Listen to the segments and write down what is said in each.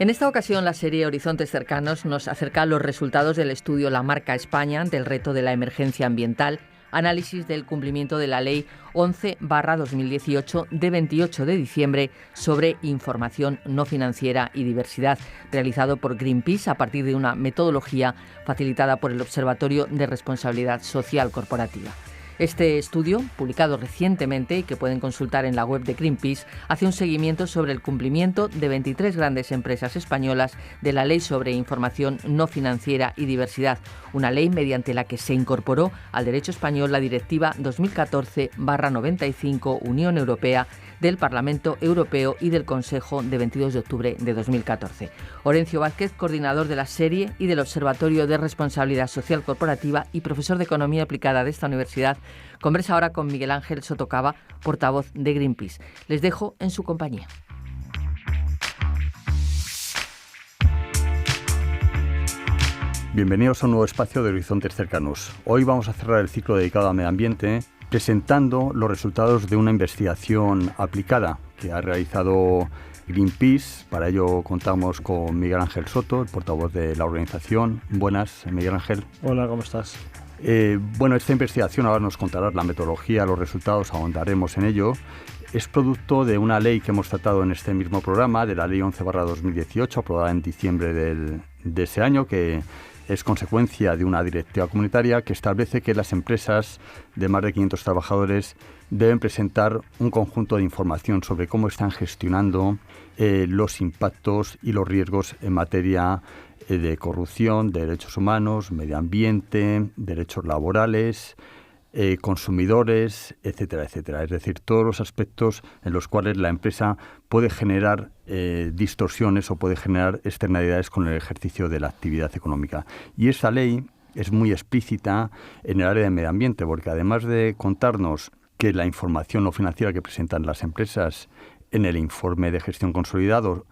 En esta ocasión, la serie Horizontes Cercanos nos acerca a los resultados del estudio La Marca España ante el reto de la emergencia ambiental, análisis del cumplimiento de la Ley 11/2018 de 28 de diciembre sobre información no financiera y diversidad, realizado por Greenpeace a partir de una metodología facilitada por el Observatorio de Responsabilidad Social Corporativa. Este estudio, publicado recientemente y que pueden consultar en la web de Greenpeace, hace un seguimiento sobre el cumplimiento de 23 grandes empresas españolas de la Ley sobre Información No Financiera y Diversidad, una ley mediante la que se incorporó al derecho español la Directiva 2014/95 Unión Europea del Parlamento Europeo y del Consejo de 22 de octubre de 2014. Orencio Vázquez, coordinador de la serie y del Observatorio de Responsabilidad Social Corporativa y profesor de Economía Aplicada de esta universidad, conversa ahora con Miguel Ángel Sotocaba, portavoz de Greenpeace. Les dejo en su compañía. Bienvenidos a un nuevo espacio de Horizontes Cercanos. Hoy vamos a cerrar el ciclo dedicado a medio ambiente presentando los resultados de una investigación aplicada que ha realizado Greenpeace. Para ello contamos con Miguel Ángel Soto, el portavoz de la organización. Buenas, Miguel Ángel. Hola, ¿cómo estás? Esta investigación, ahora nos contarás la metodología, los resultados, ahondaremos en ello. Es producto de una ley que hemos tratado en este mismo programa, de la Ley 11/2018, aprobada en diciembre de ese año, que es consecuencia de una directiva comunitaria que establece que las empresas de más de 500 trabajadores deben presentar un conjunto de información sobre cómo están gestionando los impactos y los riesgos en materia de corrupción, de derechos humanos, medio ambiente, derechos laborales, consumidores, etcétera, etcétera. Es decir, todos los aspectos en los cuales la empresa puede generar distorsiones o puede generar externalidades con el ejercicio de la actividad económica. Y esa ley es muy explícita en el área de medio ambiente, porque además de contarnos que la información no financiera que presentan las empresas en el informe de gestión consolidado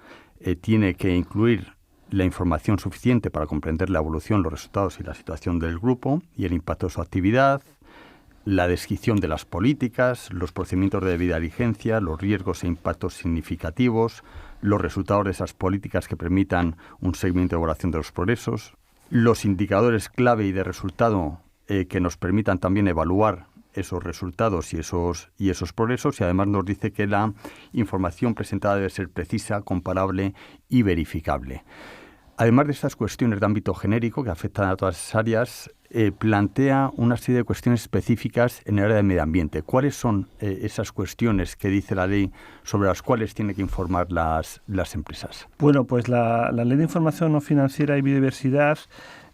tiene que incluir la información suficiente para comprender la evolución, los resultados y la situación del grupo y el impacto de su actividad, la descripción de las políticas, los procedimientos de debida diligencia, los riesgos e impactos significativos, los resultados de esas políticas que permitan un seguimiento y evaluación de los progresos, los indicadores clave y de resultado que nos permitan también evaluar esos resultados y esos progresos, y además nos dice que la información presentada debe ser precisa, comparable y verificable. Además de estas cuestiones de ámbito genérico que afectan a todas esas áreas, plantea una serie de cuestiones específicas en el área de medio ambiente. ¿Cuáles son esas cuestiones que dice la ley sobre las cuales tiene que informar las empresas? Bueno, pues la Ley de Información No Financiera y Biodiversidad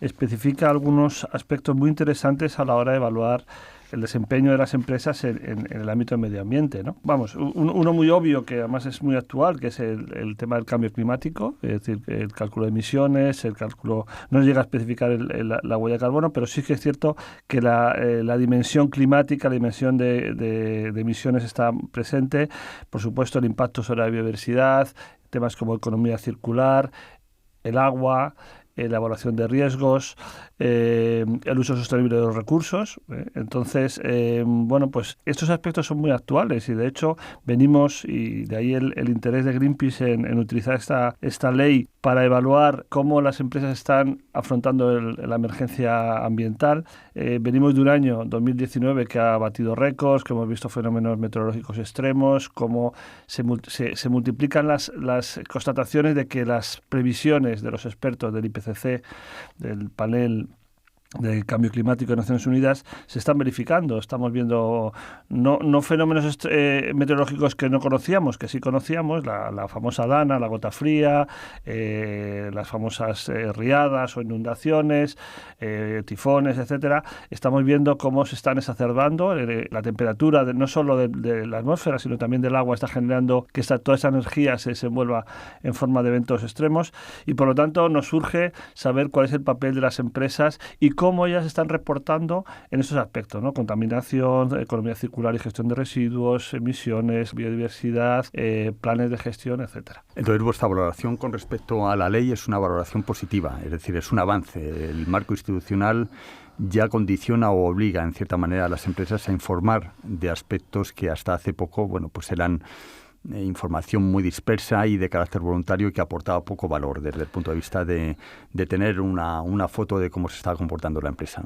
especifica algunos aspectos muy interesantes a la hora de evaluar el desempeño de las empresas en el ámbito del medio ambiente, ¿no? Vamos, uno muy obvio que además es muy actual, que es el tema del cambio climático, es decir, el cálculo de emisiones, el cálculo, no llega a especificar la huella de carbono, pero sí que es cierto que la dimensión climática, la dimensión de emisiones está presente, por supuesto el impacto sobre la biodiversidad, temas como economía circular, el agua, la evaluación de riesgos, el uso sostenible de los recursos. Entonces, pues estos aspectos son muy actuales y de hecho venimos, y de ahí el interés de Greenpeace en utilizar esta ley para evaluar cómo las empresas están afrontando la emergencia ambiental. Venimos de un año 2019 que ha batido récords, que hemos visto fenómenos meteorológicos extremos, cómo se multiplican las constataciones de que las previsiones de los expertos del IPCC, del panel del cambio climático de Naciones Unidas, se están verificando. Estamos viendo no fenómenos meteorológicos que no conocíamos, que sí conocíamos, la famosa Dana, la gota fría, las famosas riadas o inundaciones, tifones, etcétera. Estamos viendo cómo se están exacerbando. La temperatura no solo de la atmósfera, sino también del agua está generando que toda esa energía se desenvuelva en forma de eventos extremos, y por lo tanto nos urge saber cuál es el papel de las empresas y cómo ellas están reportando en esos aspectos, ¿no? Contaminación, economía circular y gestión de residuos, emisiones, biodiversidad, planes de gestión, etcétera. Entonces, vuestra valoración con respecto a la ley es una valoración positiva, es decir, es un avance. El marco institucional ya condiciona o obliga, en cierta manera, a las empresas a informar de aspectos que hasta hace poco, bueno, pues eran información muy dispersa y de carácter voluntario que aportaba poco valor desde el punto de vista de tener una foto de cómo se está comportando la empresa.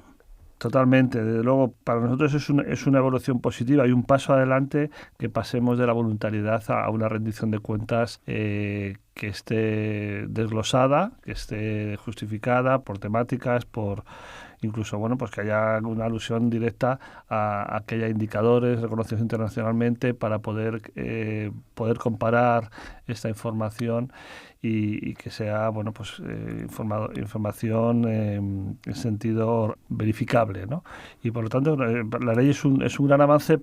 Totalmente. Desde luego, para nosotros es una evolución positiva y un paso adelante que pasemos de la voluntariedad a una rendición de cuentas que esté desglosada, que esté justificada por temáticas, por incluso pues que haya una alusión directa a que haya indicadores reconocidos internacionalmente para poder comparar esta información y que sea información en sentido verificable, ¿no? Y por lo tanto la ley es un gran avance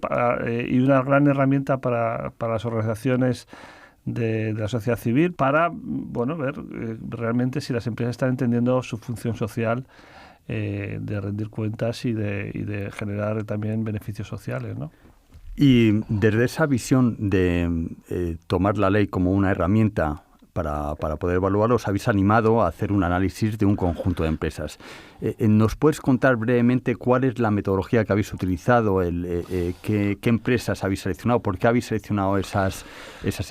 y una gran herramienta para las organizaciones de la sociedad civil para ver realmente si las empresas están entendiendo su función social de rendir cuentas y de generar también beneficios sociales, ¿no? Y desde esa visión de tomar la ley como una herramienta para poder evaluarlo, os habéis animado a hacer un análisis de un conjunto de empresas. ¿Nos puedes contar brevemente cuál es la metodología que habéis utilizado, qué empresas habéis seleccionado, por qué habéis seleccionado esas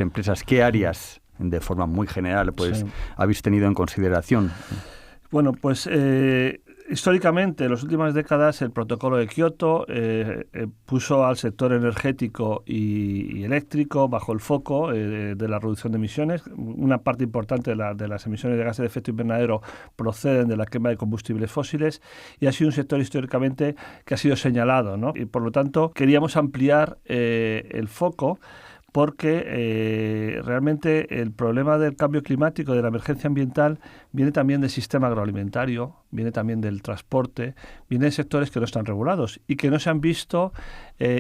empresas, qué áreas, de forma muy general, habéis tenido en consideración? Bueno, pues históricamente, en las últimas décadas, el protocolo de Kioto puso al sector energético y eléctrico bajo el foco de la reducción de emisiones. Una parte importante de las emisiones de gases de efecto invernadero proceden de la quema de combustibles fósiles y ha sido un sector históricamente que ha sido señalado, ¿no? Y por lo tanto queríamos ampliar el foco porque realmente el problema del cambio climático, de la emergencia ambiental, viene también del sistema agroalimentario, viene también del transporte, viene de sectores que no están regulados y que no se han visto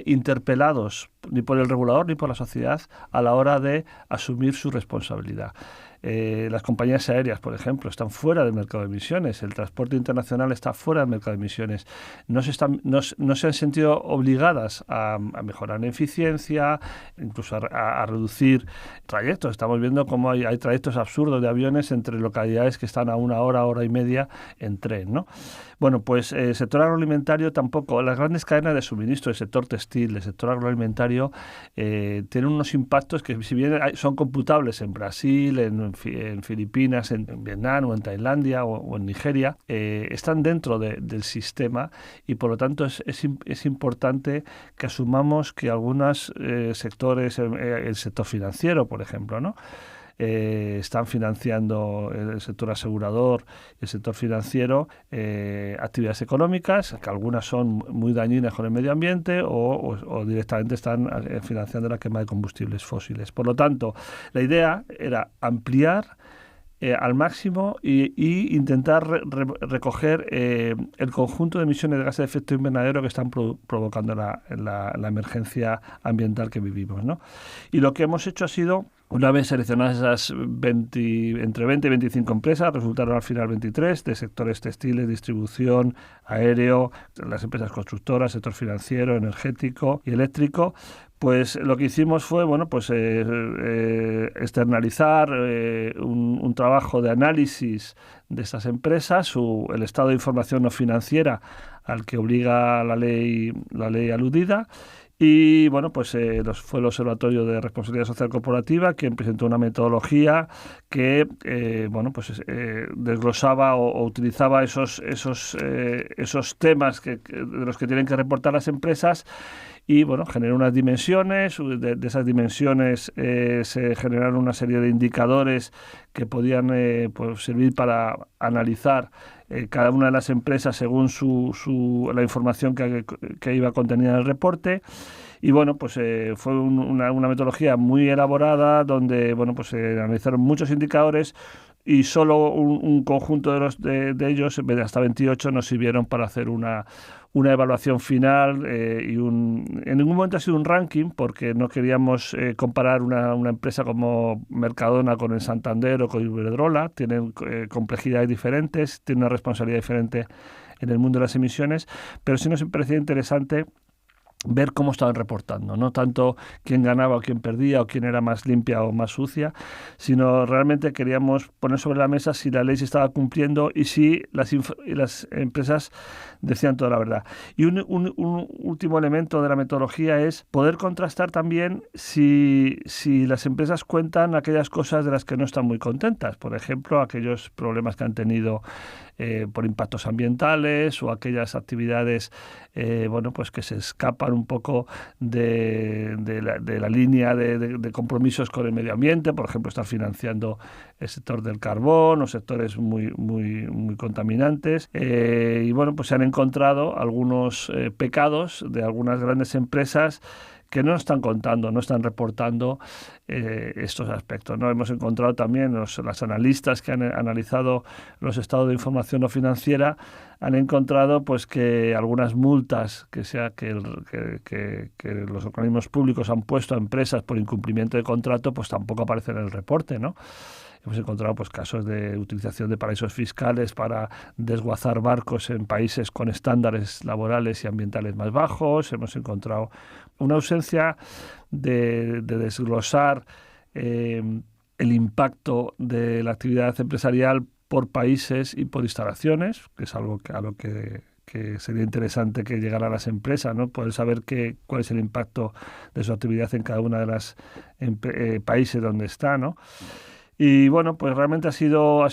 interpelados ni por el regulador ni por la sociedad a la hora de asumir su responsabilidad. Las compañías aéreas, por ejemplo, están fuera del mercado de emisiones, el transporte internacional está fuera del mercado de emisiones, no se han sentido obligadas a mejorar la eficiencia, incluso a reducir trayectos. Estamos viendo cómo hay trayectos absurdos de aviones entre localidades que están a 1 hora, hora y media en tren, ¿no? Bueno, pues el sector agroalimentario tampoco. Las grandes cadenas de suministro, el sector textil, el sector agroalimentario, tienen unos impactos que, si bien son computables en Brasil, en Filipinas, en Vietnam o en Tailandia o en Nigeria, están dentro del sistema y por lo tanto es importante que asumamos que algunos sectores, el sector financiero, por ejemplo, ¿no? Están financiando el sector asegurador y el sector financiero actividades económicas, que algunas son muy dañinas con el medio ambiente o directamente están financiando la quema de combustibles fósiles. Por lo tanto, la idea era ampliar al máximo y intentar recoger el conjunto de emisiones de gases de efecto invernadero que están provocando la emergencia ambiental que vivimos, ¿no? Y lo que hemos hecho ha sido, una vez seleccionadas esas entre 20 y 25 empresas, resultaron al final 23, de sectores textiles, distribución, aéreo, las empresas constructoras, sector financiero, energético y eléctrico. Pues lo que hicimos fue externalizar un trabajo de análisis de estas empresas, el estado de información no financiera al que obliga la ley aludida. Y fue el Observatorio de Responsabilidad Social Corporativa quien presentó una metodología que desglosaba o utilizaba esos temas de los que tienen que reportar las empresas y generó unas dimensiones. De esas dimensiones se generaron una serie de indicadores que podían servir para analizar cada una de las empresas según la información que iba contenida en el reporte. Y fue una metodología muy elaborada donde se analizaron muchos indicadores y solo un conjunto de ellos, hasta 28, nos sirvieron para hacer una evaluación final en ningún momento ha sido un ranking porque no queríamos comparar una empresa como Mercadona con el Santander o con Iberdrola. Tienen complejidades diferentes, tienen una responsabilidad diferente en el mundo de las emisiones, pero sí nos parecía interesante ver cómo estaban reportando, no tanto quién ganaba o quién perdía o quién era más limpia o más sucia, sino realmente queríamos poner sobre la mesa si la ley se estaba cumpliendo y si las empresas decían toda la verdad. Y un último elemento de la metodología es poder contrastar también si las empresas cuentan aquellas cosas de las que no están muy contentas, por ejemplo, aquellos problemas que han tenido por impactos ambientales o aquellas actividades pues que se escapan un poco de la línea de compromisos con el medio ambiente, por ejemplo, estar financiando el sector del carbón o sectores muy contaminantes. Y bueno, pues se han encontrado algunos pecados de algunas grandes empresas que no están contando, no están reportando estos aspectos, ¿no? Hemos encontrado también los analistas que han analizado los estados de información no financiera, han encontrado pues que algunas multas que los organismos públicos han puesto a empresas por incumplimiento de contrato pues tampoco aparecen en el reporte, ¿no? Hemos encontrado pues casos de utilización de paraísos fiscales para desguazar barcos en países con estándares laborales y ambientales más bajos. Hemos encontrado una ausencia de desglosar el impacto de la actividad empresarial por países y por instalaciones, que es algo a lo que sería interesante que llegara a las empresas, ¿no? Poder saber cuál es el impacto de su actividad en cada una de las países donde está, ¿no? Y bueno, pues realmente ha sido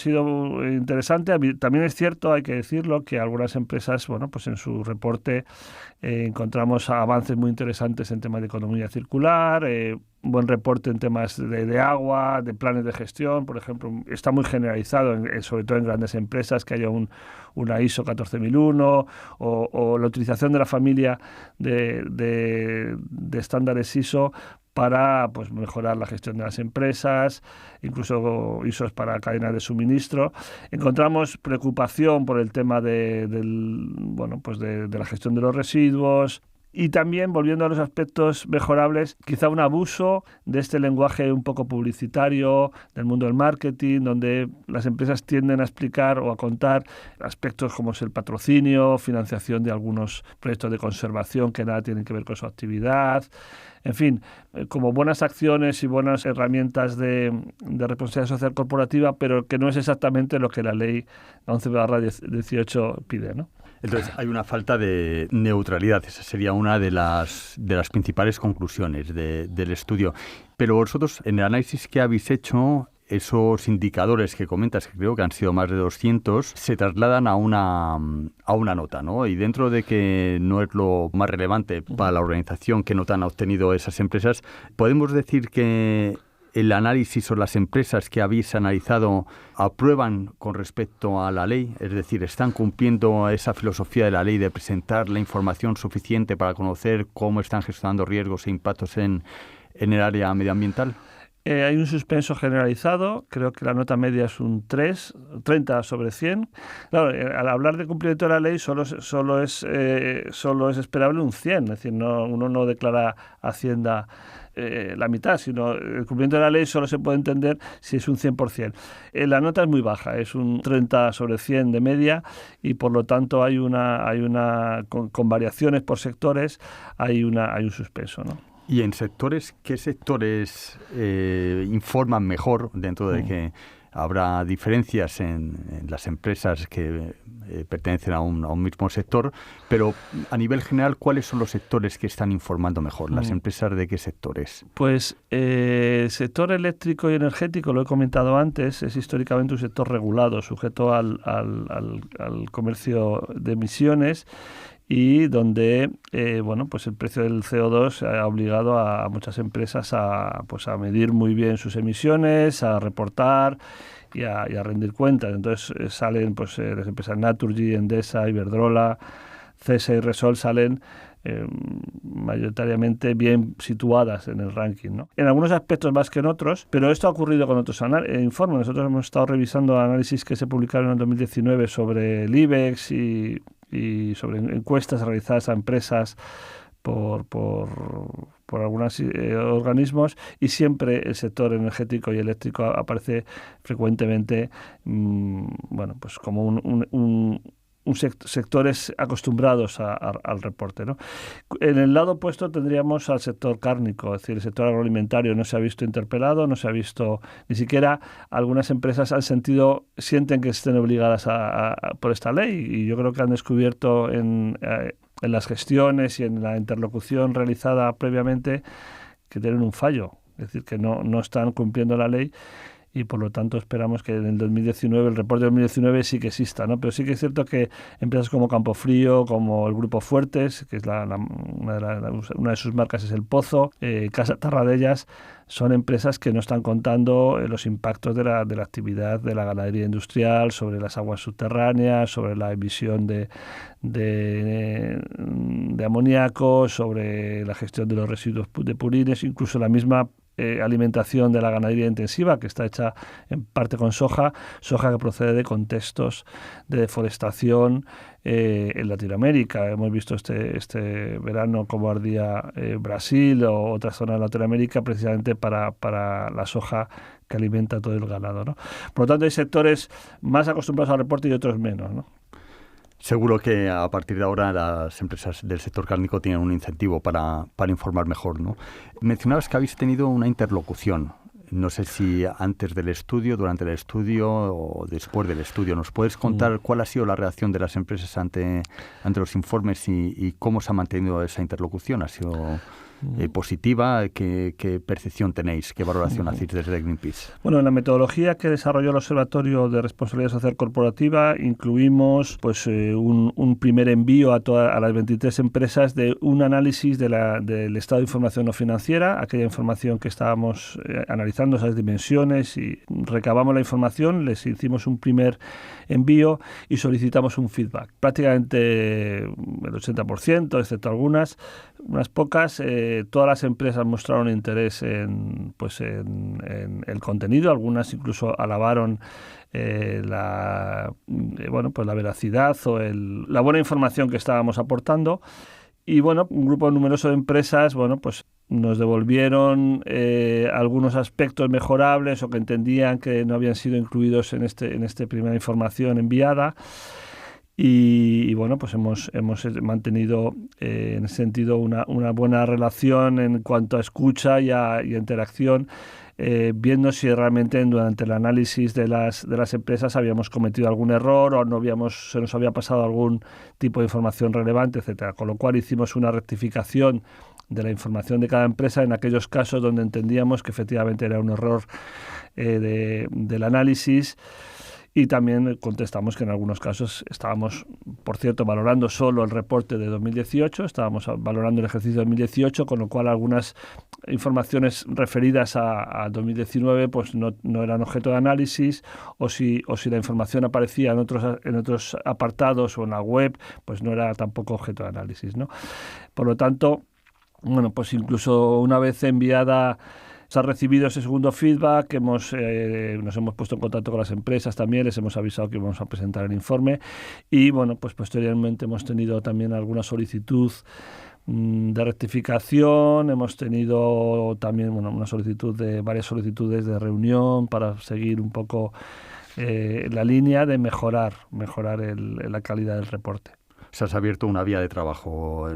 interesante. También es cierto, hay que decirlo, que algunas empresas, bueno, pues en su reporte encontramos avances muy interesantes en temas de economía circular, un buen reporte en temas de agua, de planes de gestión, por ejemplo. Está muy generalizado, sobre todo en grandes empresas, que haya una ISO 14001 o la utilización de la familia de estándares ISO para pues mejorar la gestión de las empresas, incluso ISOs para cadenas de suministro. Encontramos preocupación por el tema de la gestión de los residuos. Y también, volviendo a los aspectos mejorables, quizá un abuso de este lenguaje un poco publicitario del mundo del marketing, donde las empresas tienden a explicar o a contar aspectos como es el patrocinio, financiación de algunos proyectos de conservación que nada tienen que ver con su actividad. En fin, como buenas acciones y buenas herramientas de responsabilidad social corporativa, pero que no es exactamente lo que la ley 11/18 pide, ¿no? Entonces, hay una falta de neutralidad. Esa sería una de las principales conclusiones del estudio. Pero vosotros, en el análisis que habéis hecho, esos indicadores que comentas, que creo que han sido más de 200, se trasladan a una nota, ¿no? Y dentro de que no es lo más relevante para la organización qué nota han obtenido esas empresas, ¿podemos decir que el análisis o las empresas que habéis analizado aprueban con respecto a la ley? Es decir, ¿están cumpliendo esa filosofía de la ley de presentar la información suficiente para conocer cómo están gestionando riesgos e impactos en el área medioambiental? Hay un suspenso generalizado, creo que la nota media es un 30 sobre 100. Claro, al hablar de cumplimiento de la ley solo es esperable un 100, es decir, uno no declara a Hacienda la mitad, sino el cumplimiento de la ley solo se puede entender si es un 100%. La nota es muy baja, es un 30 sobre 100 de media y por lo tanto hay una con variaciones por sectores, hay un suspenso, ¿no? ¿Y en sectores, qué sectores informan mejor, dentro de que habrá diferencias en las empresas que pertenecen a un mismo sector, pero a nivel general, ¿cuáles son los sectores que están informando mejor? ¿Las empresas de qué sectores? Pues el sector eléctrico y energético, lo he comentado antes, es históricamente un sector regulado, sujeto al comercio de emisiones, y donde pues el precio del CO2 ha obligado a muchas empresas a medir muy bien sus emisiones, a reportar y a rendir cuentas. Entonces salen las empresas Naturgy, Endesa, Iberdrola, CESA y Repsol salen mayoritariamente bien situadas en el ranking, ¿no? En algunos aspectos más que en otros, pero esto ha ocurrido con otros informes. Nosotros hemos estado revisando análisis que se publicaron en 2019 sobre el IBEX y sobre encuestas realizadas a empresas por algunos organismos, y siempre el sector energético y eléctrico aparece frecuentemente como sectores acostumbrados al reporte, ¿no? En el lado opuesto tendríamos al sector cárnico, es decir, el sector agroalimentario no se ha visto interpelado, no se ha visto, ni siquiera algunas empresas sienten que estén obligadas por esta ley, y yo creo que han descubierto en las gestiones y en la interlocución realizada previamente que tienen un fallo, es decir, que no están cumpliendo la ley. Y por lo tanto esperamos que en el 2019, el reporte de 2019 sí que exista, ¿no? Pero sí que es cierto que empresas como Campofrío, como el Grupo Fuertes, que es una de sus marcas es El Pozo, Casa Tarradellas, son empresas que no están contando los impactos de la actividad de la ganadería industrial sobre las aguas subterráneas, sobre la emisión de amoníaco, sobre la gestión de los residuos de purines, incluso la misma alimentación de la ganadería intensiva, que está hecha en parte con soja que procede de contextos de deforestación en Latinoamérica. Hemos visto este verano cómo ardía Brasil o otras zonas de Latinoamérica precisamente para la soja que alimenta todo el ganado, ¿no? Por lo tanto, hay sectores más acostumbrados al reporte y otros menos, ¿no? Seguro que a partir de ahora las empresas del sector cárnico tienen un incentivo para informar mejor, ¿no? Mencionabas que habéis tenido una interlocución. No sé si antes del estudio, durante el estudio o después del estudio. ¿Nos puedes contar cuál ha sido la reacción de las empresas ante los informes y cómo se ha mantenido esa interlocución? ¿Ha sido positiva? ¿Qué percepción tenéis? ¿Qué valoración hacéis desde Greenpeace? Bueno, en la metodología que desarrolló el Observatorio de Responsabilidad Social Corporativa incluimos un primer envío a las 23 empresas de un análisis del estado de información no financiera, aquella información que estábamos analizando, esas dimensiones, y recabamos la información, les hicimos un primer envío y solicitamos un feedback. Prácticamente el 80%, excepto unas pocas, todas las empresas mostraron interés en el contenido, algunas incluso alabaron la veracidad o la buena información que estábamos aportando. Y un grupo numeroso de empresas, nos devolvieron algunos aspectos mejorables o que entendían que no habían sido incluidos en esta primera información enviada. Y hemos mantenido en ese sentido una buena relación en cuanto a escucha y a interacción, viendo si realmente durante el análisis de las empresas habíamos cometido algún error o se nos había pasado algún tipo de información relevante, etcétera. Con lo cual hicimos una rectificación de la información de cada empresa en aquellos casos donde entendíamos que efectivamente era un error del análisis. Y también contestamos que en algunos casos estábamos, por cierto, valorando solo el reporte de 2018, estábamos valorando el ejercicio de 2018, con lo cual algunas informaciones referidas a 2019 no eran objeto de análisis, o si la información aparecía en otros apartados o en la web, no era tampoco objeto de análisis, ¿no? Por lo tanto, incluso una vez enviada, se ha recibido ese segundo feedback, nos hemos puesto en contacto con las empresas también, les hemos avisado que íbamos a presentar el informe y posteriormente hemos tenido también alguna solicitud de rectificación, hemos tenido también varias solicitudes de reunión para seguir un poco la línea de mejorar la calidad del reporte. Se has abierto una vía de trabajo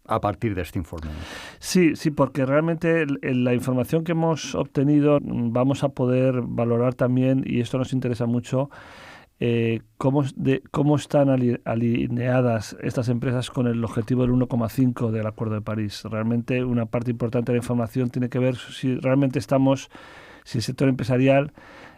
a partir de este informe. Sí, porque realmente la información que hemos obtenido vamos a poder valorar también, y esto nos interesa mucho, cómo están alineadas estas empresas con el objetivo del 1,5 del Acuerdo de París. Realmente una parte importante de la información tiene que ver si realmente si el sector empresarial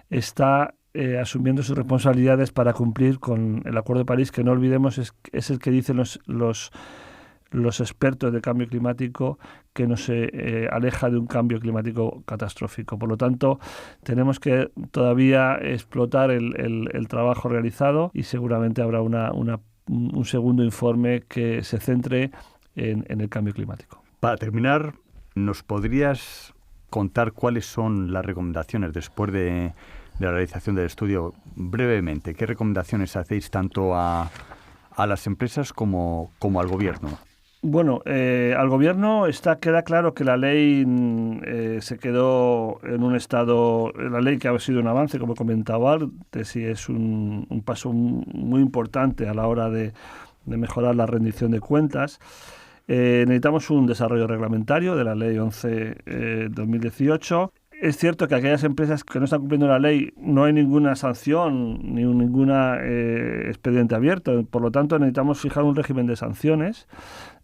está asumiendo sus responsabilidades para cumplir con el Acuerdo de París, que no olvidemos es el que dicen los expertos de cambio climático, que no se aleja de un cambio climático catastrófico. Por lo tanto, tenemos que todavía explotar el trabajo realizado y seguramente habrá un segundo informe que se centre en el cambio climático. Para terminar, ¿nos podrías contar cuáles son las recomendaciones después de la realización del estudio brevemente? ¿Qué recomendaciones hacéis tanto a las empresas como al gobierno? Bueno, al Gobierno queda claro que la ley se quedó en un estado, la ley que ha sido un avance, como comentaba antes, y es un paso muy importante a la hora de mejorar la rendición de cuentas. Necesitamos un desarrollo reglamentario de la Ley 11/2018. Es cierto que aquellas empresas que no están cumpliendo la ley no hay ninguna sanción ni ninguna expediente abierto. Por lo tanto, necesitamos fijar un régimen de sanciones.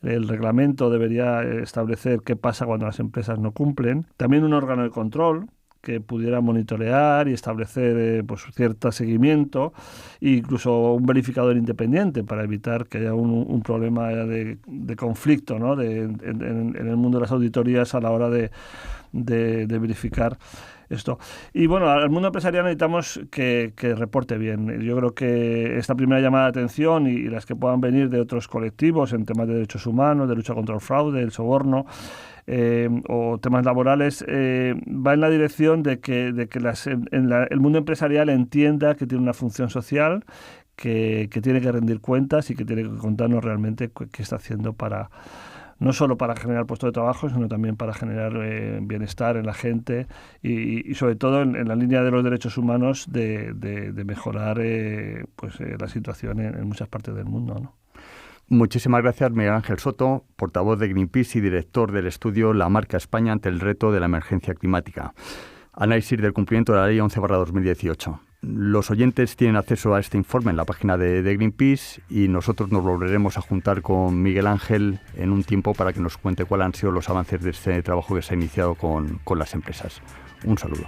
El reglamento debería establecer qué pasa cuando las empresas no cumplen. También un órgano de control que pudiera monitorear y establecer cierto seguimiento, e incluso un verificador independiente para evitar que haya un problema de conflicto, ¿no? en el mundo de las auditorías a la hora de verificar esto. Y bueno, al mundo empresarial necesitamos que reporte bien. Yo creo que esta primera llamada de atención y las que puedan venir de otros colectivos en temas de derechos humanos, de lucha contra el fraude, el soborno, o temas laborales, va en la dirección de que el mundo empresarial entienda que tiene una función social, que tiene que rendir cuentas y que tiene que contarnos realmente qué está haciendo no solo para generar puestos de trabajo, sino también para generar bienestar en la gente y sobre todo en la línea de los derechos humanos de mejorar la situación en muchas partes del mundo, ¿no? Muchísimas gracias, Miguel Ángel Soto, portavoz de Greenpeace y director del estudio La Marca España ante el reto de la emergencia climática. Análisis del cumplimiento de la Ley 11/2018. Los oyentes tienen acceso a este informe en la página de Greenpeace y nosotros nos volveremos a juntar con Miguel Ángel en un tiempo para que nos cuente cuáles han sido los avances de este trabajo que se ha iniciado con las empresas. Un saludo.